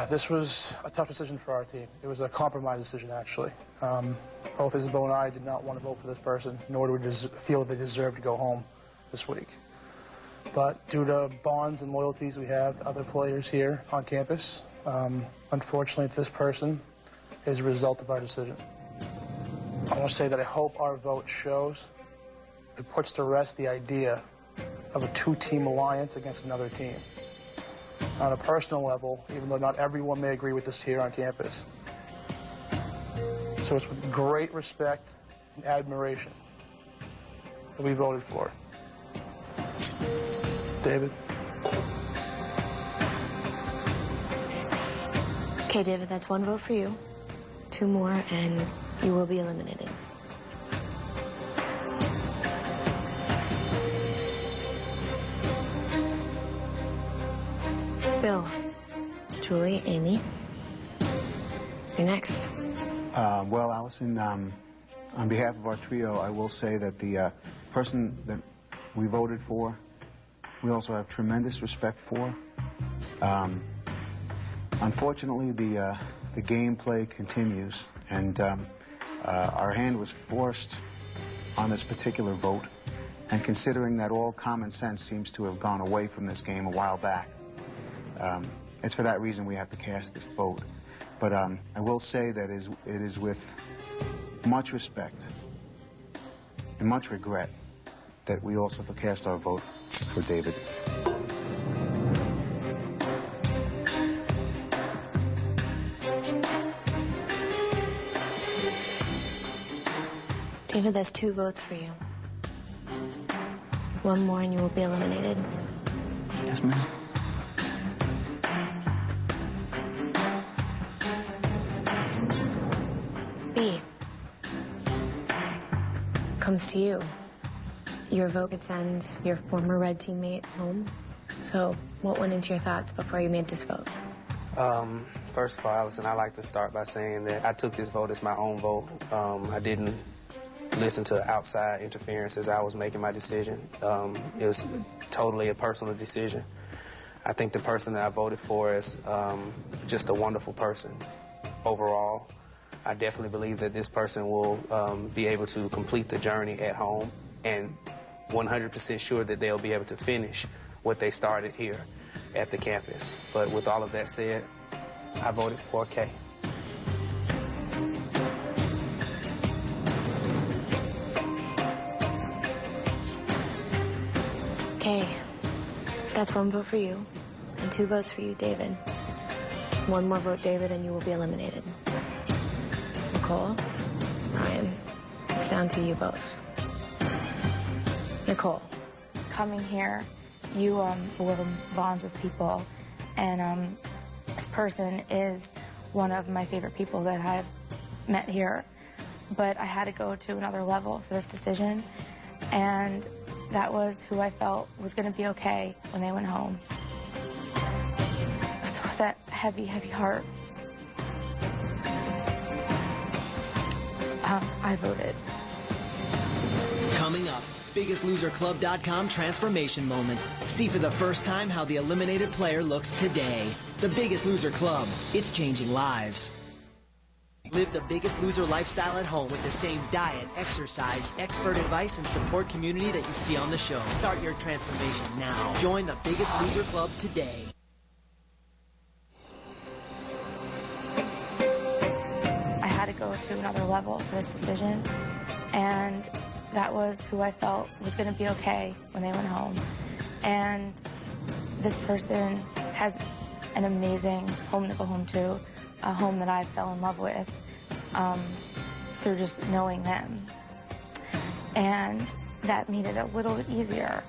This was a tough decision for our team. It was a compromise decision, actually. Both Isabeau and I did not want to vote for this person, nor do we feel that they deserve to go home this week. But due to bonds and loyalties we have to other players here on campus, unfortunately, this person is a result of our decision. I want to say that I hope our vote shows, it puts to rest the idea of a 2-team alliance against another team. On a personal level, even though not everyone may agree with this here on campus. So it's with great respect and admiration that we voted for David. Okay, David, that's 1 vote for you. 2 more, and you will be eliminated. Bill, Julie, Amy, you're next. Well, Allison, on behalf of our trio, I will say that the person that we voted for, we also have tremendous respect for. Unfortunately, the gameplay continues, and our hand was forced on this particular vote, and considering that all common sense seems to have gone away from this game a while back, it's for that reason we have to cast this vote. But I will say that it is with much respect and much regret that we also have to cast our vote for David. David, that's 2 votes for you. 1 more and you will be eliminated. Yes, ma'am. B. Comes to you. Your vote could send your former Red teammate home. So what went into your thoughts before you made this vote? First of all, Allison, I'd like to start by saying that I took this vote as my own vote. I didn't listen to outside interference as I was making my decision. It was totally a personal decision. I think the person that I voted for is just a wonderful person overall. I definitely believe that this person will be able to complete the journey at home, and 100% sure that they'll be able to finish what they started here at the campus. But with all of that said, I voted for Kay. Okay, that's 1 vote for you, and 2 votes for you, David. 1 more vote, David, and you will be eliminated. Nicole, Ryan, it's down to you both. Nicole. Coming here, you form bonds with people, and this person is one of my favorite people that I've met here. But I had to go to another level for this decision, and that was who I felt was going to be okay when they went home. So with that heavy, heavy heart, I voted. Coming up, BiggestLoserClub.com transformation moment. See for the first time how the eliminated player looks today. The Biggest Loser Club. It's changing lives. Live the Biggest Loser lifestyle at home with the same diet, exercise, expert advice, and support community that you see on the show. Start your transformation now. Join the Biggest Loser Club today. I had to go to another level for this decision, and that was who I felt was going to be okay when they went home. And this person has an amazing home to go home to, a home that I fell in love with through just knowing them. And that made it a little bit easier.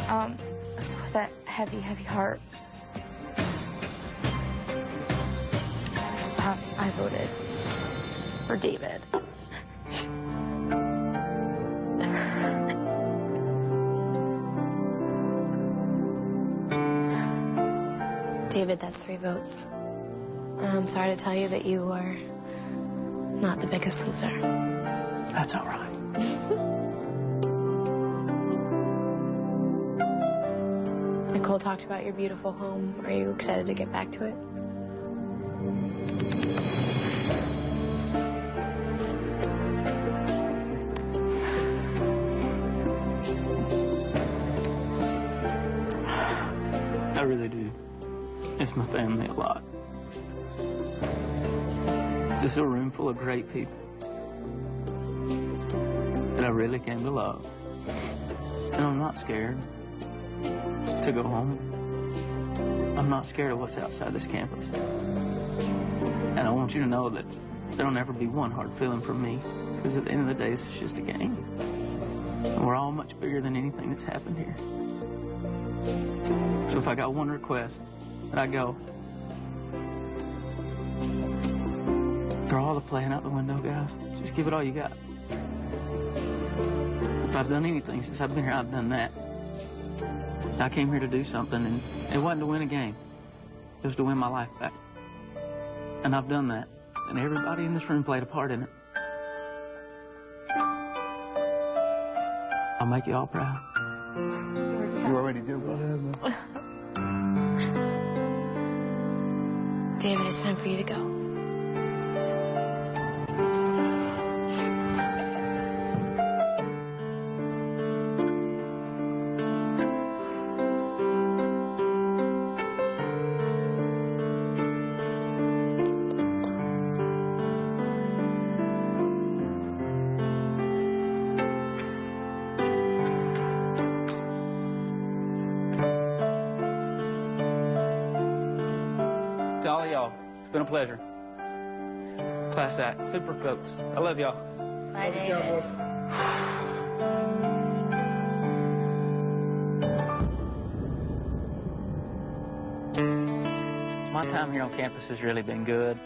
So with that heavy, heavy heart, I voted for David. David, that's 3 votes. And I'm sorry to tell you that you are not the Biggest Loser. That's all right. Nicole talked about your beautiful home. Are you excited to get back to it? I really do. It's my family a lot. This is a room full of great people that I really came to love. And I'm not scared to go home. I'm not scared of what's outside this campus. And I want you to know that there'll never be one hard feeling from me, because at the end of the day, this is just a game. And we're all much bigger than anything that's happened here. So if I got one request, I go, throw all the playing out the window, guys. Just give it all you got. If I've done anything since I've been here, I've done that. I came here to do something, and it wasn't to win a game. It was to win my life back. And I've done that. And everybody in this room played a part in it. I'll make you all proud. You already do, brother. David, it's time for you to go. To all of y'all, it's been a pleasure. Class act, super folks. I love y'all. Bye, David. My time here on campus has really been good.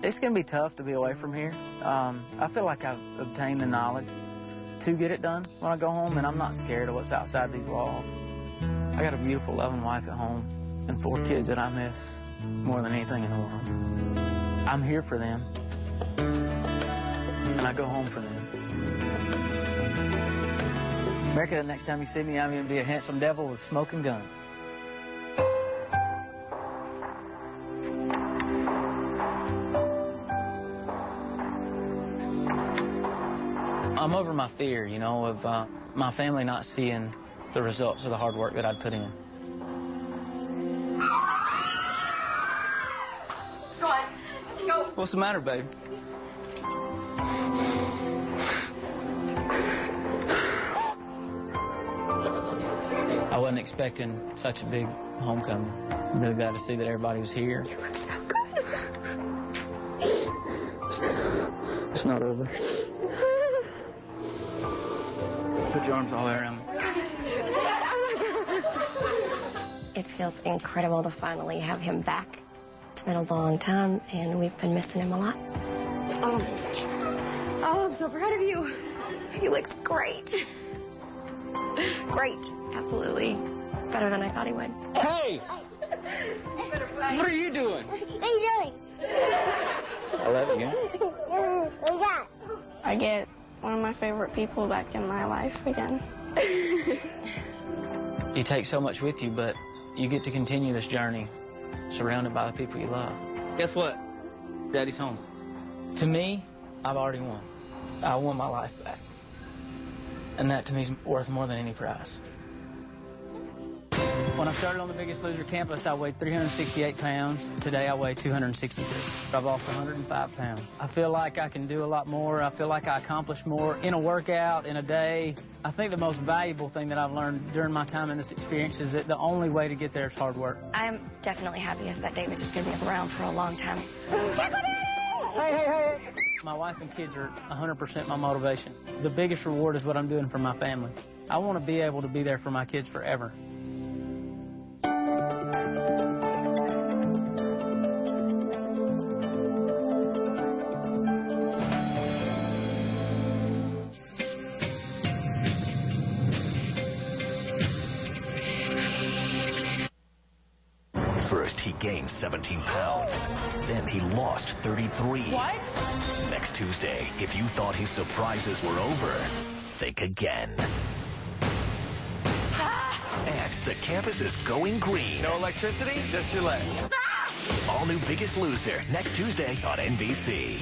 It's going to be tough to be away from here. I feel like I've obtained the knowledge to get it done when I go home, and I'm not scared of what's outside these walls. I got a beautiful, loving wife at home and 4 kids that I miss more than anything in the world. I'm here for them, and I go home for them. America, the next time you see me, I'm going to be a handsome devil with smoking gun. I'm over my fear, you know, of my family not seeing the results of the hard work that I'd put in. Go on. Go. What's the matter, babe? I wasn't expecting such a big homecoming. I'm really glad to see that everybody was here. You look so good. It's not over. Put your arms all the way around me. It feels incredible to finally have him back. It's been a long time, and we've been missing him a lot. Oh, I'm so proud of you. He looks great. Great. Absolutely. Better than I thought he would. Hey! What are you doing? What are you doing? I love you. I get one of my favorite people back in my life again. You take so much with you, but you get to continue this journey surrounded by the people you love. Guess what? Daddy's home. To me, I've already won. I won my life back. And that to me is worth more than any prize. When I started on the Biggest Loser campus, I weighed 368 pounds. Today, I weigh 263. I've lost 105 pounds. I feel like I can do a lot more. I feel like I accomplish more in a workout, in a day. I think the most valuable thing that I've learned during my time in this experience is that the only way to get there is hard work. I'm definitely happiest that David's just going to be around for a long time. Hey. My wife and kids are 100% my motivation. The biggest reward is what I'm doing for my family. I want to be able to be there for my kids forever. First, he gained 17 pounds. Then he lost 33. What? Next Tuesday, if you thought his surprises were over, think again. And the campus is going green. No electricity, just your legs. All new Biggest Loser, next Tuesday on NBC.